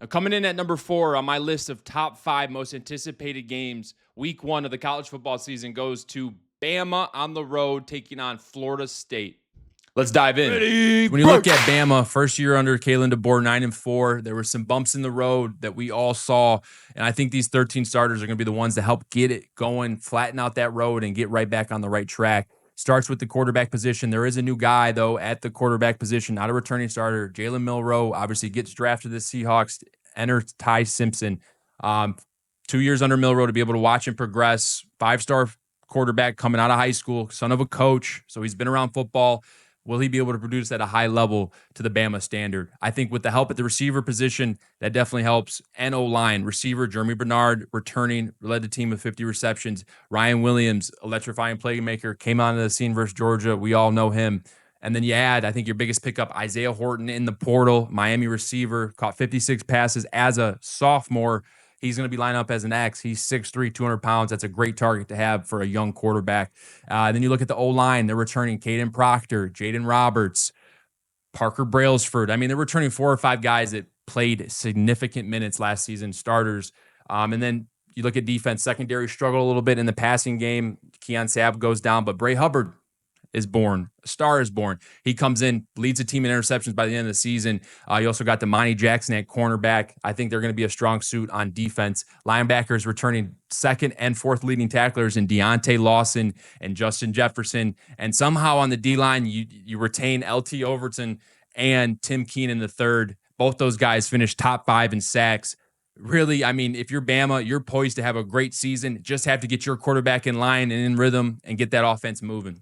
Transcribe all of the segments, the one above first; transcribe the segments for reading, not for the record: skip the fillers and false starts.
Now, coming in at number 4 on my list of top 5 most anticipated games, week 1 of the college football season goes to Bama on the road taking on Florida State. Let's dive in. When you look at Bama, first year under Kalen 9-4, there were some bumps in the road that we all saw, and I think these 13 starters are going to be the ones to help get it going, flatten out that road, and get right back on the right track. Starts with the quarterback position. There is a new guy, though, at the quarterback position, not a returning starter. Jalen Milroe obviously gets drafted to the Seahawks. Enter Ty Simpson. 2 years under Milroe to be able to watch him progress. 5-star quarterback coming out of high school, son of a coach, so he's been around football. Will he be able to produce at a high level to the Bama standard? I think with the help at the receiver position, that definitely helps. And O-line, receiver Jeremy Bernard returning, led the team with 50 receptions. Ryan Williams, electrifying playmaker, came onto the scene versus Georgia. We all know him. And then you add, I think your biggest pickup, Isaiah Horton in the portal, Miami receiver, caught 56 passes as a sophomore. He's going to be lined up as an X. He's 6'3", 200 pounds. That's a great target to have for a young quarterback. Then you look at the O-line. They're returning Caden Proctor, Jaden Roberts, Parker Brailsford. I mean, they're returning 4 or 5 guys that played significant minutes last season, starters. And then you look at defense. Secondary struggled a little bit in the passing game. Keon Sabb goes down, but Bray Hubbard is born. A star is born. He comes in, leads the team in interceptions by the end of the season. You also got Damani Jackson at cornerback. I think they're going to be a strong suit on defense. Linebackers returning 2nd and 4th leading tacklers in Deontay Lawson and Justin Jefferson. And somehow on the D-line, you retain LT Overton and Tim Keenan III. Both those guys finished top 5 in sacks. Really, I mean, if you're Bama, you're poised to have a great season. Just have to get your quarterback in line and in rhythm and get that offense moving.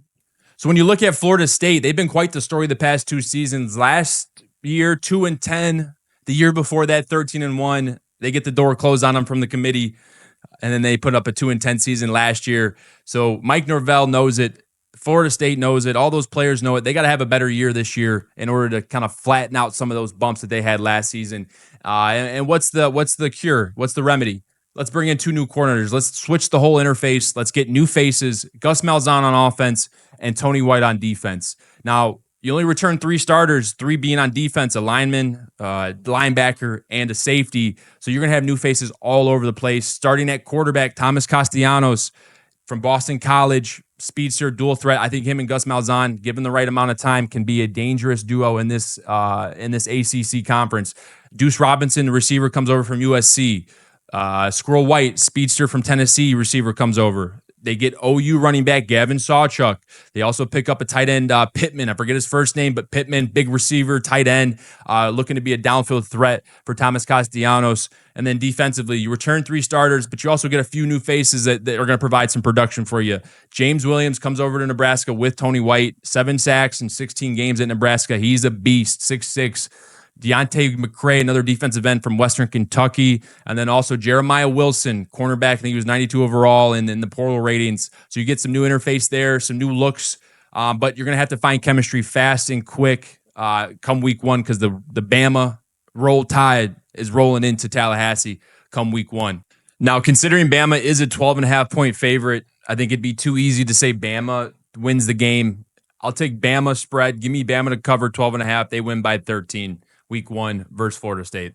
So when you look at Florida State, they've been quite the story the past 2 seasons. Last year, 2-10. The year before that, 13-1. They get the door closed on them from the committee, and then they put up a 2-10 season last year. So Mike Norvell knows it. Florida State knows it. All those players know it. They got to have a better year this year in order to kind of flatten out some of those bumps that they had last season. And what's the cure? What's the remedy? Let's bring in 2 new coordinators. Let's switch the whole interface. Let's get new faces. Gus Malzahn on offense and Tony White on defense. Now, you only return 3 starters, 3 being on defense, a lineman, linebacker, and a safety. So you're going to have new faces all over the place. Starting at quarterback, Thomas Castellanos from Boston College, speedster, dual threat. I think him and Gus Malzahn, given the right amount of time, can be a dangerous duo in this ACC conference. Deuce Robinson, the receiver, comes over from USC. Squirrel White, speedster from Tennessee, receiver, comes over. They get OU running back Gavin Sawchuk. They also pick up a tight end, Pittman. I forget his first name, but Pittman, big receiver, tight end, looking to be a downfield threat for Thomas Castellanos. And then defensively, you return 3 starters, but you also get a few new faces that are going to provide some production for you. James Williams comes over to Nebraska with Tony White, 7 sacks in 16 games at Nebraska. He's a beast, 6'6". Deontay McCray, another defensive end from Western Kentucky. And then also Jeremiah Wilson, cornerback. I think he was 92 overall in the portal ratings. So you get some new interface there, some new looks. But you're going to have to find chemistry fast and quick come week 1 because the Bama Roll Tide is rolling into Tallahassee come week 1. Now, considering Bama is a 12.5-point favorite, I think it'd be too easy to say Bama wins the game. I'll take Bama spread. Give me Bama to cover 12.5. They win by 13. Week 1 versus Florida State.